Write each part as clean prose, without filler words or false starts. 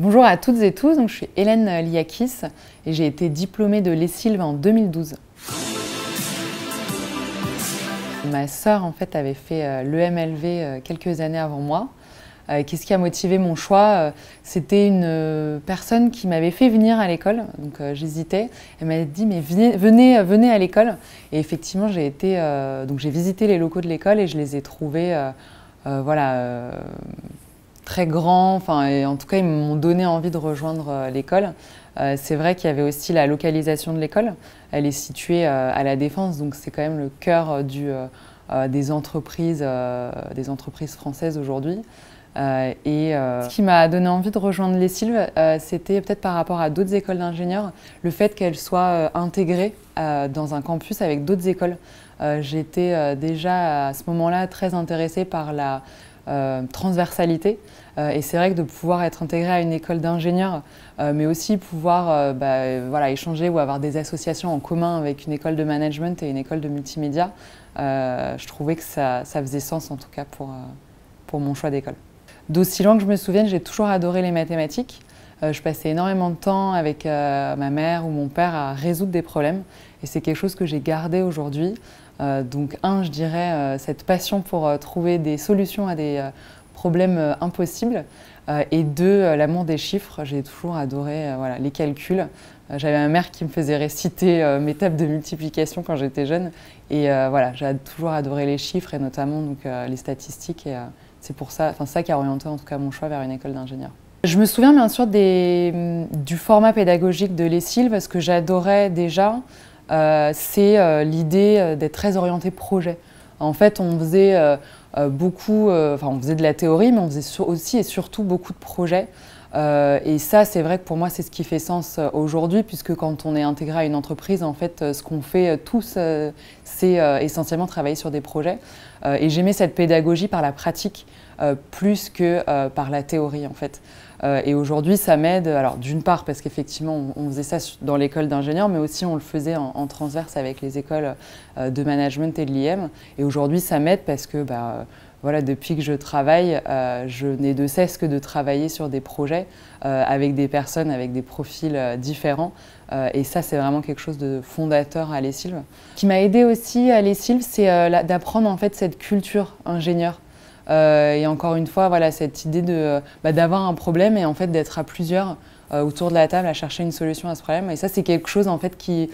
Bonjour à toutes et tous, donc je suis Hélène Liakis et j'ai été diplômée de l'ESILV en 2012. Ma sœur en fait avait fait l'EMLV quelques années avant moi. Qu'est-ce qui a motivé mon choix? C'était une personne qui m'avait fait venir à l'école, donc j'hésitais. Elle m'a dit mais venez à l'école. Et effectivement j'ai visité les locaux de l'école et je les ai trouvés très grands, et en tout cas ils m'ont donné envie de rejoindre l'école. C'est vrai qu'il y avait aussi la localisation de l'école. Elle est située à La Défense, donc c'est quand même le cœur des entreprises françaises aujourd'hui. Ce qui m'a donné envie de rejoindre l'ESILV, c'était peut-être par rapport à d'autres écoles d'ingénieurs, le fait qu'elles soient intégrées dans un campus avec d'autres écoles. J'étais déjà à ce moment-là très intéressée par la transversalité. Et c'est vrai que de pouvoir être intégré à une école d'ingénieurs, mais aussi pouvoir échanger ou avoir des associations en commun avec une école de management et une école de multimédia, je trouvais que ça faisait sens en tout cas pour mon choix d'école. D'aussi loin que je me souvienne, j'ai toujours adoré les mathématiques. Je passais énormément de temps avec ma mère ou mon père à résoudre des problèmes et c'est quelque chose que j'ai gardé aujourd'hui. Donc je dirais cette passion pour trouver des solutions à des problèmes impossibles et deux, l'amour des chiffres. J'ai toujours adoré les calculs. J'avais ma mère qui me faisait réciter mes tables de multiplication quand j'étais jeune et j'ai toujours adoré les chiffres et notamment les statistiques et c'est pour ça, ça qui a orienté en tout cas mon choix vers une école d'ingénieur. Je me souviens bien sûr du format pédagogique de l'ESILV. Ce que j'adorais déjà, c'est l'idée d'être très orienté projet. En fait, on faisait on faisait de la théorie, mais on faisait aussi et surtout beaucoup de projets. Et ça, c'est vrai que pour moi, c'est ce qui fait sens aujourd'hui, puisque quand on est intégré à une entreprise, en fait, ce qu'on fait tous, c'est essentiellement travailler sur des projets. Et j'aimais cette pédagogie par la pratique, plus que par la théorie, en fait. Et aujourd'hui, ça m'aide, alors d'une part parce qu'effectivement, on faisait ça dans l'école d'ingénieur, mais aussi on le faisait en transverse avec les écoles de management et de l'IM. Et aujourd'hui, ça m'aide parce que depuis que je travaille, je n'ai de cesse que de travailler sur des projets avec des personnes, avec des profils différents. Et ça, c'est vraiment quelque chose de fondateur à l'ESILV. Ce qui m'a aidé aussi à l'ESILV, c'est d'apprendre en fait cette culture ingénieur. Et encore une fois, cette idée d'avoir un problème et en fait d'être à plusieurs autour de la table à chercher une solution à ce problème. Et ça, c'est quelque chose en fait qui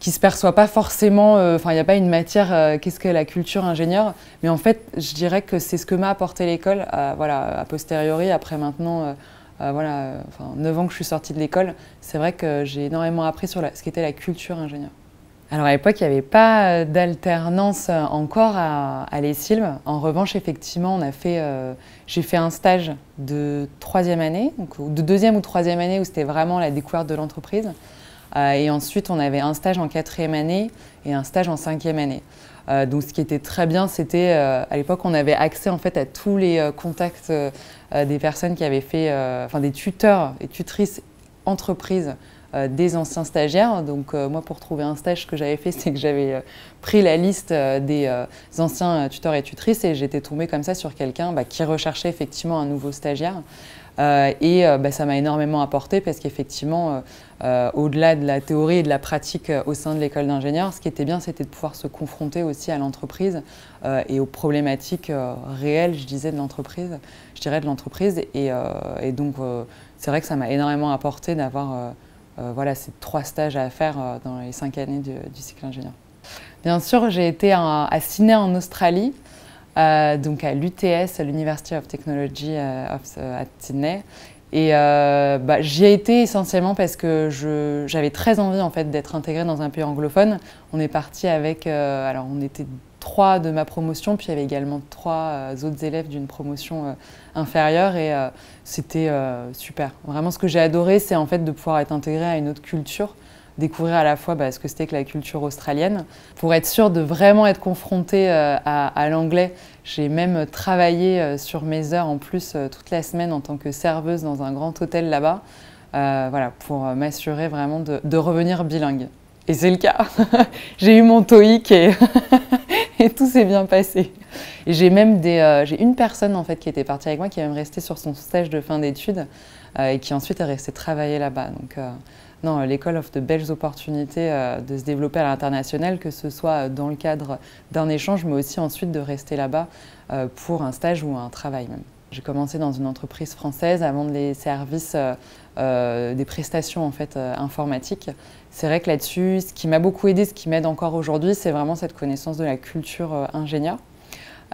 se perçoit pas forcément. Il n'y a pas une matière. Qu'est-ce que la culture ingénieur? Mais en fait, je dirais que c'est ce que m'a apporté l'école. A posteriori, après maintenant, 9 ans que je suis sortie de l'école, c'est vrai que j'ai énormément appris sur ce qu'était la culture ingénieur. Alors à l'époque, il n'y avait pas d'alternance encore à l'ESILV. En revanche, effectivement, j'ai fait un stage de 3e année, donc de 2e ou 3e année où c'était vraiment la découverte de l'entreprise. Et ensuite, on avait un stage en 4e année et un stage en 5e année. Donc ce qui était très bien, c'était à l'époque, on avait accès en fait à tous les contacts des personnes qui avaient fait, des tuteurs et tutrices entreprises des anciens stagiaires. Donc moi, pour trouver un stage, ce que j'avais fait, c'est que j'avais pris la liste des anciens tuteurs et tutrices et j'étais tombée comme ça sur quelqu'un qui recherchait effectivement un nouveau stagiaire. Ça m'a énormément apporté parce qu'effectivement, au-delà de la théorie et de la pratique au sein de l'école d'ingénieur, ce qui était bien, c'était de pouvoir se confronter aussi à l'entreprise et aux problématiques réelles, je dirais, de l'entreprise. Et donc, c'est vrai que ça m'a énormément apporté d'avoir ces 3 stages à faire dans les 5 années du cycle ingénieur. Bien sûr, j'ai été à Sydney en Australie, donc à l'UTS, l'University of Technology at Sydney. Et j'y ai été essentiellement parce que j'avais très envie en fait, d'être intégrée dans un pays anglophone. On est parti avec, on était 3 de ma promotion, puis il y avait également 3 autres élèves d'une promotion inférieure et c'était super. Vraiment ce que j'ai adoré, c'est en fait de pouvoir être intégrée à une autre culture, découvrir à la fois ce que c'était que la culture australienne. Pour être sûre de vraiment être confrontée à l'anglais, j'ai même travaillé sur mes heures en plus toute la semaine en tant que serveuse dans un grand hôtel là-bas, pour m'assurer vraiment de revenir bilingue. Et c'est le cas. J'ai eu mon TOEIC et, et tout s'est bien passé. Et j'ai même j'ai une personne en fait qui était partie avec moi qui est même restée sur son stage de fin d'études et qui ensuite est restée travailler là-bas. Donc non, l'école offre de belles opportunités de se développer à l'international, que ce soit dans le cadre d'un échange, mais aussi ensuite de rester là-bas pour un stage ou un travail même. J'ai commencé dans une entreprise française à vendre les services, des prestations en fait, informatiques. C'est vrai que là-dessus, ce qui m'a beaucoup aidé, ce qui m'aide encore aujourd'hui, c'est vraiment cette connaissance de la culture ingénieur.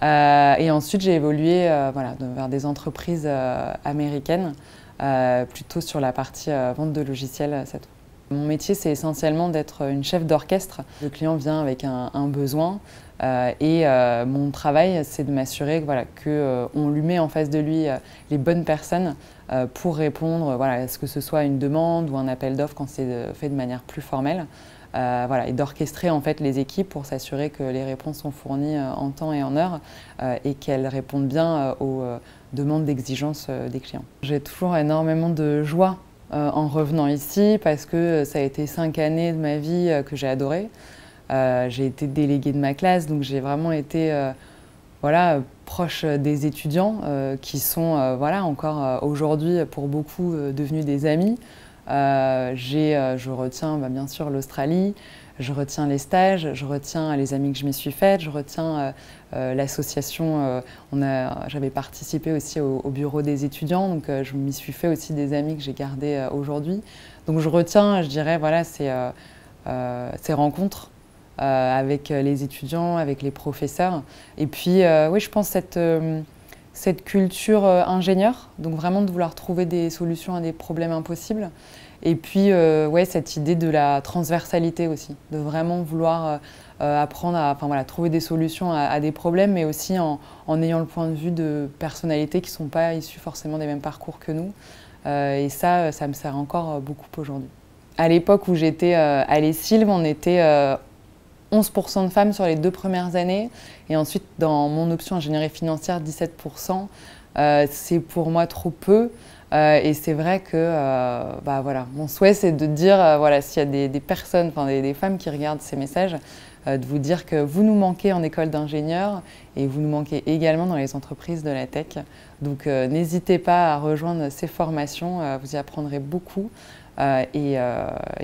Et ensuite, j'ai évolué voilà, vers des entreprises américaines, plutôt sur la partie vente de logiciels cette fois. Mon métier, c'est essentiellement d'être une chef d'orchestre. Le client vient avec un besoin et mon travail, c'est de m'assurer que, voilà, qu'on lui met en face de lui les bonnes personnes pour répondre, voilà, à ce que ce soit une demande ou un appel d'offres quand c'est fait de manière plus formelle. Voilà, et d'orchestrer en fait les équipes pour s'assurer que les réponses sont fournies en temps et en heure et qu'elles répondent bien aux demandes d'exigence des clients. J'ai toujours énormément de joie en revenant ici parce que ça a été 5 années de ma vie que j'ai adoré. J'ai été déléguée de ma classe, donc j'ai vraiment été voilà, proche des étudiants qui sont voilà, encore aujourd'hui pour beaucoup devenus des amis. Je retiens bien sûr l'Australie, je retiens les stages, je retiens les amis que je m'y suis faites, je retiens l'association, j'avais participé aussi au bureau des étudiants, donc je m'y suis fait aussi des amis que j'ai gardés aujourd'hui. Donc je retiens, je dirais, voilà, ces rencontres avec les étudiants, avec les professeurs. Et puis, oui, je pense cette culture ingénieur, donc vraiment de vouloir trouver des solutions à des problèmes impossibles. Et puis, ouais, cette idée de la transversalité aussi, de vraiment vouloir apprendre à enfin, voilà, trouver des solutions à des problèmes, mais aussi en ayant le point de vue de personnalités qui ne sont pas issues forcément des mêmes parcours que nous. Et ça me sert encore beaucoup aujourd'hui. À l'époque où j'étais à l'ESILV, on était 11% de femmes sur les 2 premières années. Et ensuite, dans mon option ingénierie financière, 17%. C'est pour moi trop peu. Et c'est vrai que bah, voilà, mon souhait, c'est de dire, voilà, s'il y a des personnes, enfin, des femmes qui regardent ces messages, de vous dire que vous nous manquez en école d'ingénieur et vous nous manquez également dans les entreprises de la tech. Donc n'hésitez pas à rejoindre ces formations, vous y apprendrez beaucoup. Et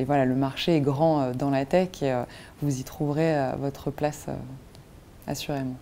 voilà, le marché est grand dans la tech et vous y trouverez votre place assurément.